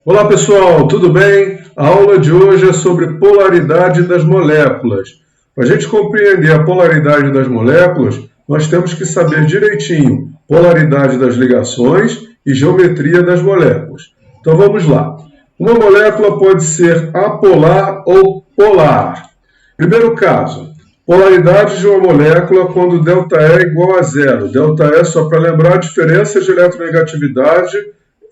Olá pessoal, tudo bem? A aula de hoje é sobre polaridade das moléculas. Para a gente compreender a polaridade das moléculas, nós temos que saber direitinho polaridade das ligações e geometria das moléculas. Então vamos lá. Uma molécula pode ser apolar ou polar. Primeiro caso, polaridade de uma molécula quando ΔE é igual a zero. ΔE, só para lembrar, a diferença de eletronegatividade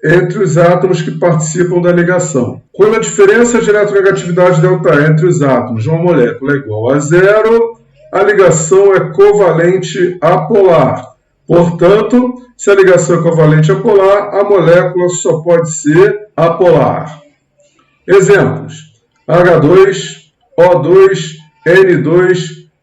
entre os átomos que participam da ligação. Quando a diferença de eletronegatividade ΔE entre os átomos de uma molécula é igual a zero, a ligação é covalente apolar. Portanto, se a ligação é covalente apolar, a molécula só pode ser apolar. Exemplos: H2, O2, N2,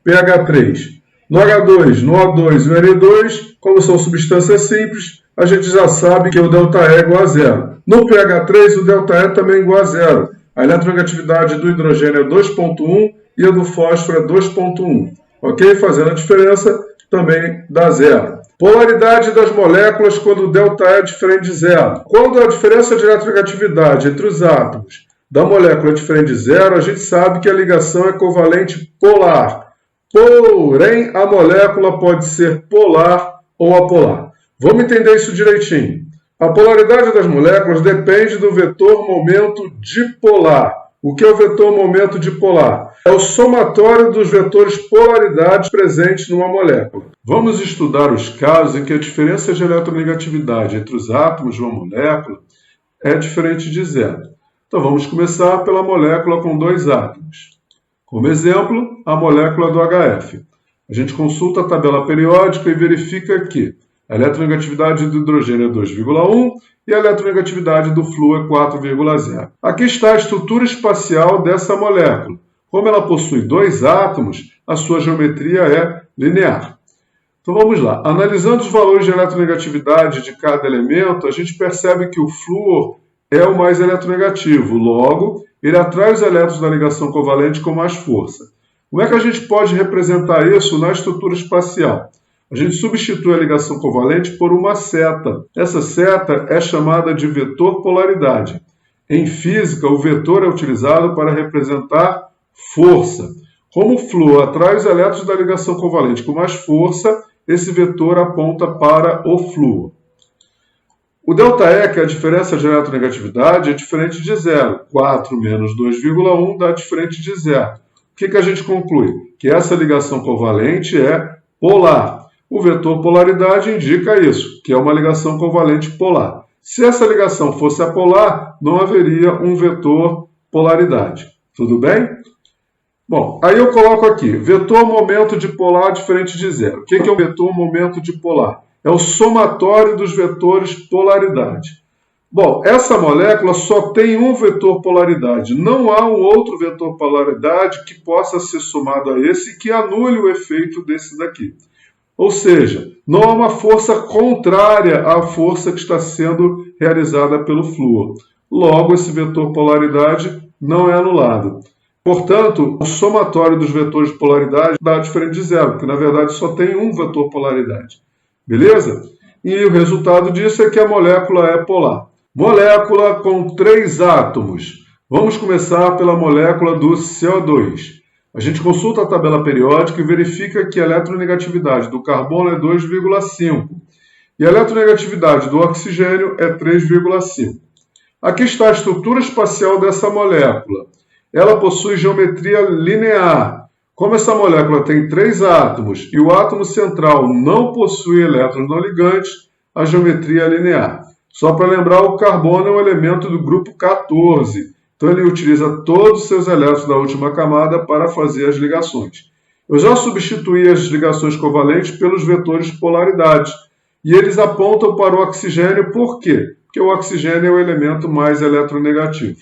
pH3. No H2, no O2 e no N2, como são substâncias simples, a gente já sabe que o ΔE é igual a zero. No pH3, o ΔE também é igual a zero. A eletronegatividade do hidrogênio é 2,1 e a do fósforo é 2,1. Ok? Fazendo a diferença, também dá zero. Polaridade das moléculas quando o ΔE é diferente de zero. Quando a diferença de eletronegatividade entre os átomos da molécula é diferente de zero, a gente sabe que a ligação é covalente polar. Porém, a molécula pode ser polar ou apolar. Vamos entender isso direitinho. A polaridade das moléculas depende do vetor momento dipolar. O que é o vetor momento dipolar? É o somatório dos vetores polaridade presentes numa molécula. Vamos estudar os casos em que a diferença de eletronegatividade entre os átomos de uma molécula é diferente de zero. Então vamos começar pela molécula com dois átomos. Como exemplo, a molécula do HF. A gente consulta a tabela periódica e verifica que a eletronegatividade do hidrogênio é 2,1 e a eletronegatividade do flúor é 4,0. Aqui está a estrutura espacial dessa molécula. Como ela possui dois átomos, a sua geometria é linear. Então vamos lá. Analisando os valores de eletronegatividade de cada elemento, a gente percebe que o flúor é o mais eletronegativo. Logo, ele atrai os elétrons da ligação covalente com mais força. Como é que a gente pode representar isso na estrutura espacial? A gente substitui a ligação covalente por uma seta. Essa seta é chamada de vetor polaridade. Em física, o vetor é utilizado para representar força. Como o flúor atrai os elétrons da ligação covalente com mais força, esse vetor aponta para o flúor. O ΔE, que é a diferença de eletronegatividade, é diferente de zero. 4 menos 2,1 dá diferente de zero. O que a gente conclui? Que essa ligação covalente é polar. O vetor polaridade indica isso, que é uma ligação covalente polar. Se essa ligação fosse apolar, não haveria um vetor polaridade. Tudo bem? Bom, aí eu coloco aqui, vetor momento dipolar diferente de zero. O que é o vetor momento dipolar? É o somatório dos vetores polaridade. Bom, essa molécula só tem um vetor polaridade. Não há um outro vetor polaridade que possa ser somado a esse e que anule o efeito desse daqui. Ou seja, não há uma força contrária à força que está sendo realizada pelo flúor. Logo, esse vetor polaridade não é anulado. Portanto, o somatório dos vetores de polaridade dá diferente de zero, porque na verdade só tem um vetor polaridade. Beleza? E o resultado disso é que a molécula é polar. Molécula com 3 átomos. Vamos começar pela molécula do CO2. A gente consulta a tabela periódica e verifica que a eletronegatividade do carbono é 2,5 e a eletronegatividade do oxigênio é 3,5. Aqui está a estrutura espacial dessa molécula. Ela possui geometria linear. Como essa molécula tem 3 átomos e o átomo central não possui elétrons não ligantes, a geometria é linear. Só para lembrar, o carbono é um elemento do grupo 14. Então ele utiliza todos os seus elétrons da última camada para fazer as ligações. Eu já substituí as ligações covalentes pelos vetores de polaridade. E eles apontam para o oxigênio. Por quê? Porque o oxigênio é o elemento mais eletronegativo.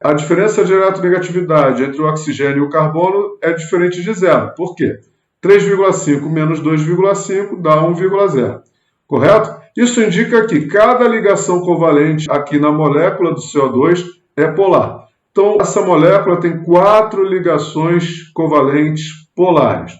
A diferença de eletronegatividade entre o oxigênio e o carbono é diferente de zero. Por quê? 3,5 menos 2,5 dá 1,0. Correto? Isso indica que cada ligação covalente aqui na molécula do CO2 é polar. Então, essa molécula tem 4 ligações covalentes polares.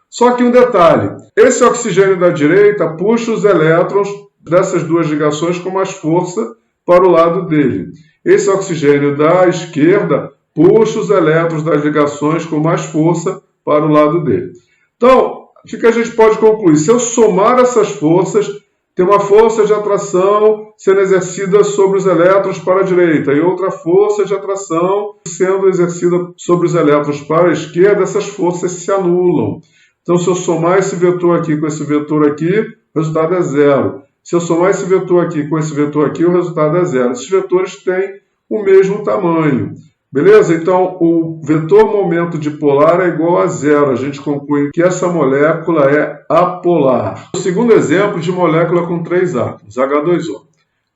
Só que um detalhe, esse oxigênio da direita puxa os elétrons dessas duas ligações com mais força para o lado dele. esse oxigênio da esquerda puxa os elétrons das ligações com mais força para o lado dele. Então, o que a gente pode concluir? Se eu somar essas forças, tem uma força de atração sendo exercida sobre os elétrons para a direita e outra força de atração sendo exercida sobre os elétrons para a esquerda, essas forças se anulam. Então, se eu somar esse vetor aqui com esse vetor aqui, o resultado é zero. Se eu somar esse vetor aqui com esse vetor aqui, o resultado é zero. Esses vetores têm o mesmo tamanho. Beleza? Então, o vetor momento dipolar é igual a zero. A gente conclui que essa molécula é apolar. O segundo exemplo de molécula com 3 átomos, H2O.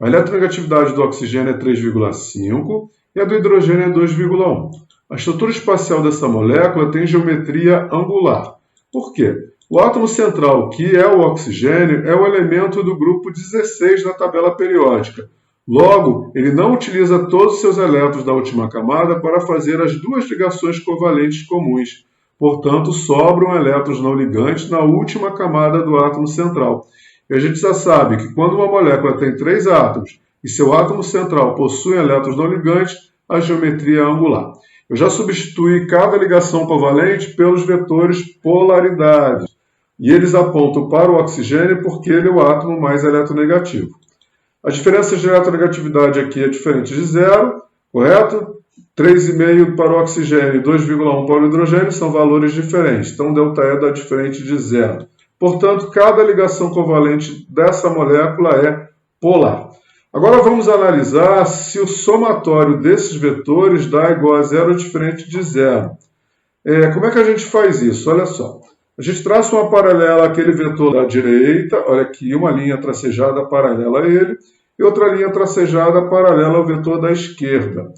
A eletronegatividade do oxigênio é 3,5 e a do hidrogênio é 2,1. A estrutura espacial dessa molécula tem geometria angular. Por quê? O átomo central, que é o oxigênio, é o elemento do grupo 16 da tabela periódica. Logo, ele não utiliza todos os seus elétrons da última camada para fazer as duas ligações covalentes comuns. Portanto, sobram elétrons não ligantes na última camada do átomo central. E a gente já sabe que quando uma molécula tem 3 átomos e seu átomo central possui elétrons não ligantes, a geometria é angular. Eu já substituí cada ligação covalente pelos vetores polaridade. E eles apontam para o oxigênio porque ele é o átomo mais eletronegativo. A diferença de eletronegatividade aqui é diferente de zero, correto? 3,5 para o oxigênio e 2,1 para o hidrogênio são valores diferentes. Então, ΔE dá diferente de zero. Portanto, cada ligação covalente dessa molécula é polar. Agora vamos analisar se o somatório desses vetores dá igual a zero ou diferente de zero. Como é que a gente faz isso? Olha só. A gente traça uma paralela àquele vetor da direita, olha aqui, uma linha tracejada paralela a ele, e outra linha tracejada paralela ao vetor da esquerda.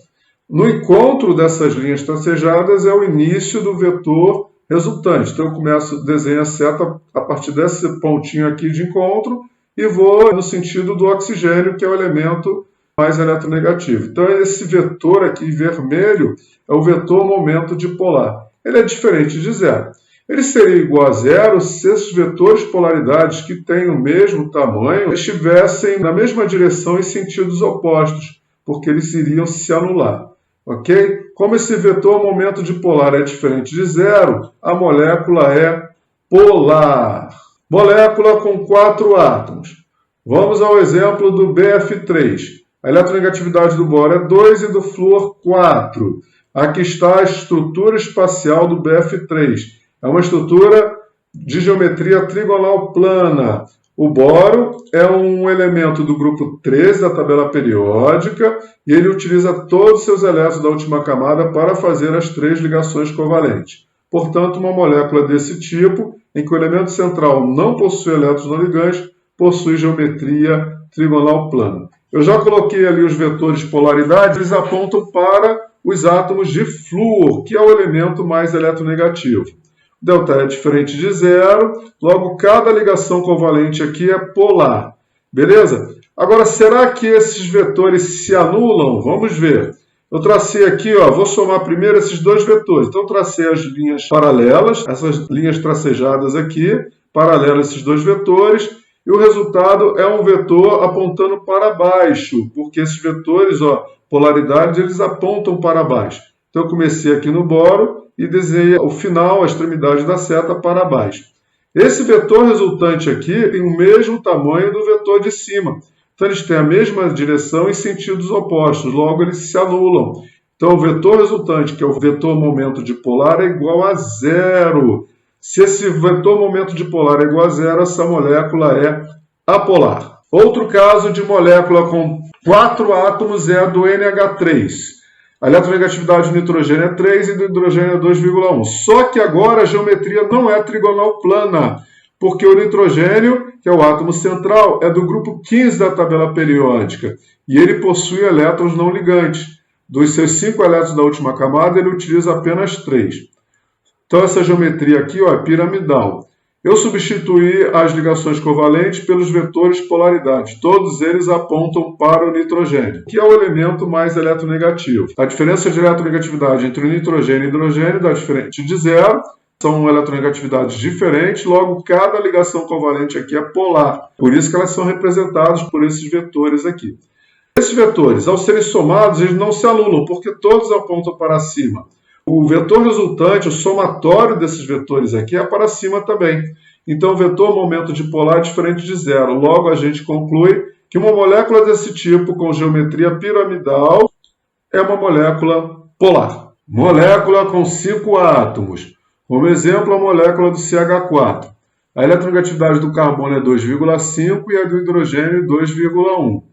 No encontro dessas linhas tracejadas é o início do vetor resultante. Então eu desenho a seta a partir desse pontinho aqui de encontro e vou no sentido do oxigênio, que é o elemento mais eletronegativo. Então esse vetor aqui vermelho é o vetor momento dipolar. Ele é diferente de zero. Ele seria igual a zero se esses vetores polaridades que têm o mesmo tamanho estivessem na mesma direção em sentidos opostos, porque eles iriam se anular. Ok? Como esse vetor momento dipolar é diferente de zero, a molécula é polar. Molécula com 4 átomos. Vamos ao exemplo do BF3. A eletronegatividade do boro é 2 e do flúor 4. Aqui está a estrutura espacial do BF3. É uma estrutura de geometria trigonal plana. O boro é um elemento do grupo 13 da tabela periódica e ele utiliza todos os seus elétrons da última camada para fazer as 3 ligações covalentes. Portanto, uma molécula desse tipo, em que o elemento central não possui elétrons não ligantes, possui geometria trigonal plana. Eu já coloquei ali os vetores de polaridade, eles apontam para os átomos de flúor, que é o elemento mais eletronegativo. ΔE é diferente de zero, logo cada ligação covalente aqui é polar. Beleza? Agora, será que esses vetores se anulam? Vamos ver. Eu tracei aqui, vou somar primeiro esses 2 vetores. Então, eu tracei as linhas paralelas, essas linhas tracejadas aqui, paralelas a esses 2 vetores, e o resultado é um vetor apontando para baixo, porque esses vetores, polaridades, eles apontam para baixo. Então, eu comecei aqui no boro e desenhei o final, a extremidade da seta para baixo. Esse vetor resultante aqui tem o mesmo tamanho do vetor de cima. Então, eles têm a mesma direção em sentidos opostos, logo eles se anulam. Então, o vetor resultante, que é o vetor momento dipolar, é igual a zero. Se esse vetor momento dipolar é igual a zero, essa molécula é apolar. Outro caso de molécula com 4 átomos é a do NH3. A eletronegatividade do nitrogênio é 3 e do hidrogênio é 2,1. Só que agora a geometria não é trigonal plana, porque o nitrogênio, que é o átomo central, é do grupo 15 da tabela periódica e ele possui elétrons não ligantes. Dos seus 5 elétrons da última camada, ele utiliza apenas 3. Então essa geometria aqui é piramidal. Eu substituí as ligações covalentes pelos vetores polaridades. Todos eles apontam para o nitrogênio, que é o elemento mais eletronegativo. A diferença de eletronegatividade entre o nitrogênio e o hidrogênio dá diferente de zero. São eletronegatividades diferentes, logo cada ligação covalente aqui é polar. Por isso que elas são representadas por esses vetores aqui. Esses vetores, ao serem somados, eles não se anulam, porque todos apontam para cima. O vetor resultante, o somatório desses vetores aqui, é para cima também. Então, o vetor momento dipolar é diferente de zero. Logo, a gente conclui que uma molécula desse tipo, com geometria piramidal, é uma molécula polar. Molécula com 5 átomos. Como exemplo, a molécula do CH4. A eletronegatividade do carbono é 2,5 e a do hidrogênio 2,1.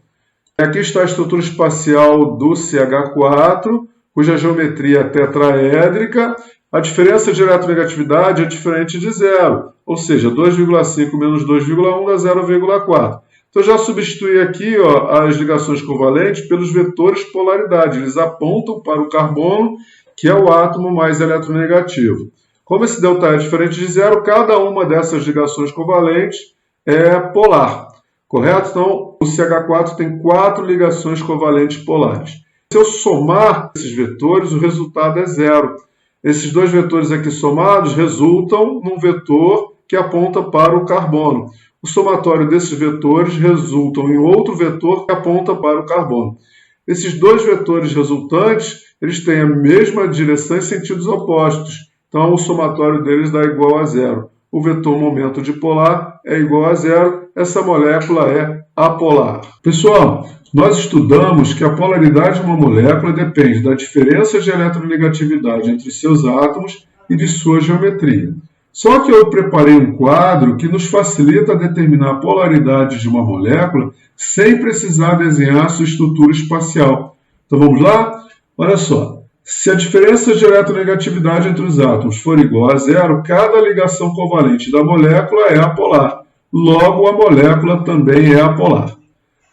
Aqui está a estrutura espacial do CH4, cuja geometria é tetraédrica. A diferença de eletronegatividade é diferente de zero, ou seja, 2,5 menos 2,1 dá 0,4. Então, já substituí aqui as ligações covalentes pelos vetores polaridade. Eles apontam para o carbono, que é o átomo mais eletronegativo. Como esse delta é diferente de zero, cada uma dessas ligações covalentes é polar. Correto? Então, o CH4 tem 4 ligações covalentes polares. Se eu somar esses vetores, o resultado é zero. Esses dois vetores aqui somados resultam num vetor que aponta para o carbono. O somatório desses vetores resultam em outro vetor que aponta para o carbono. Esses dois vetores resultantes, eles têm a mesma direção em sentidos opostos. Então, o somatório deles dá igual a zero. O vetor momento dipolar é igual a zero. Essa molécula é apolar. Pessoal, nós estudamos que a polaridade de uma molécula depende da diferença de eletronegatividade entre seus átomos e de sua geometria. Só que eu preparei um quadro que nos facilita determinar a polaridade de uma molécula sem precisar desenhar sua estrutura espacial. Então vamos lá? Olha só. Se a diferença de eletronegatividade entre os átomos for igual a zero, cada ligação covalente da molécula é apolar. Logo, a molécula também é apolar.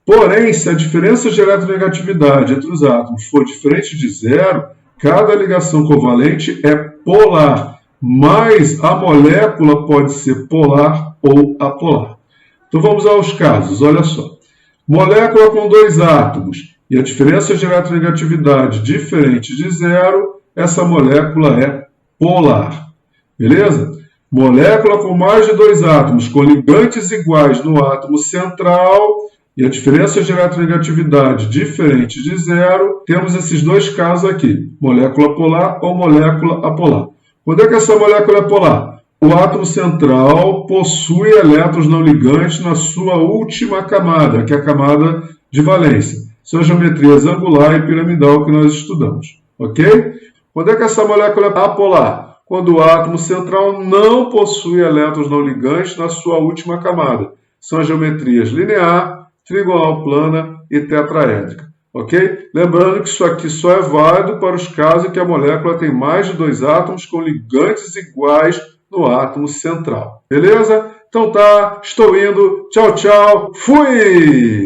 Porém, se a diferença de eletronegatividade entre os átomos for diferente de zero, cada ligação covalente é polar, mas a molécula pode ser polar ou apolar. Então vamos aos casos, olha só. Molécula com 2 átomos e a diferença de eletronegatividade diferente de zero, essa molécula é polar. Beleza? Molécula com mais de 2 átomos, com ligantes iguais no átomo central e a diferença de eletronegatividade diferente de zero, temos esses dois casos aqui, molécula polar ou molécula apolar. Quando é que essa molécula é polar? O átomo central possui elétrons não ligantes na sua última camada, que é a camada de valência. São as geometrias angular e piramidal que nós estudamos. Ok? Quando é que essa molécula é apolar? Quando o átomo central não possui elétrons não ligantes na sua última camada. São as geometrias linear, trigonal plana e tetraédrica. Ok? Lembrando que isso aqui só é válido para os casos em que a molécula tem mais de 2 átomos com ligantes iguais no átomo central. Beleza? Então tá, estou indo. Tchau, tchau. Fui!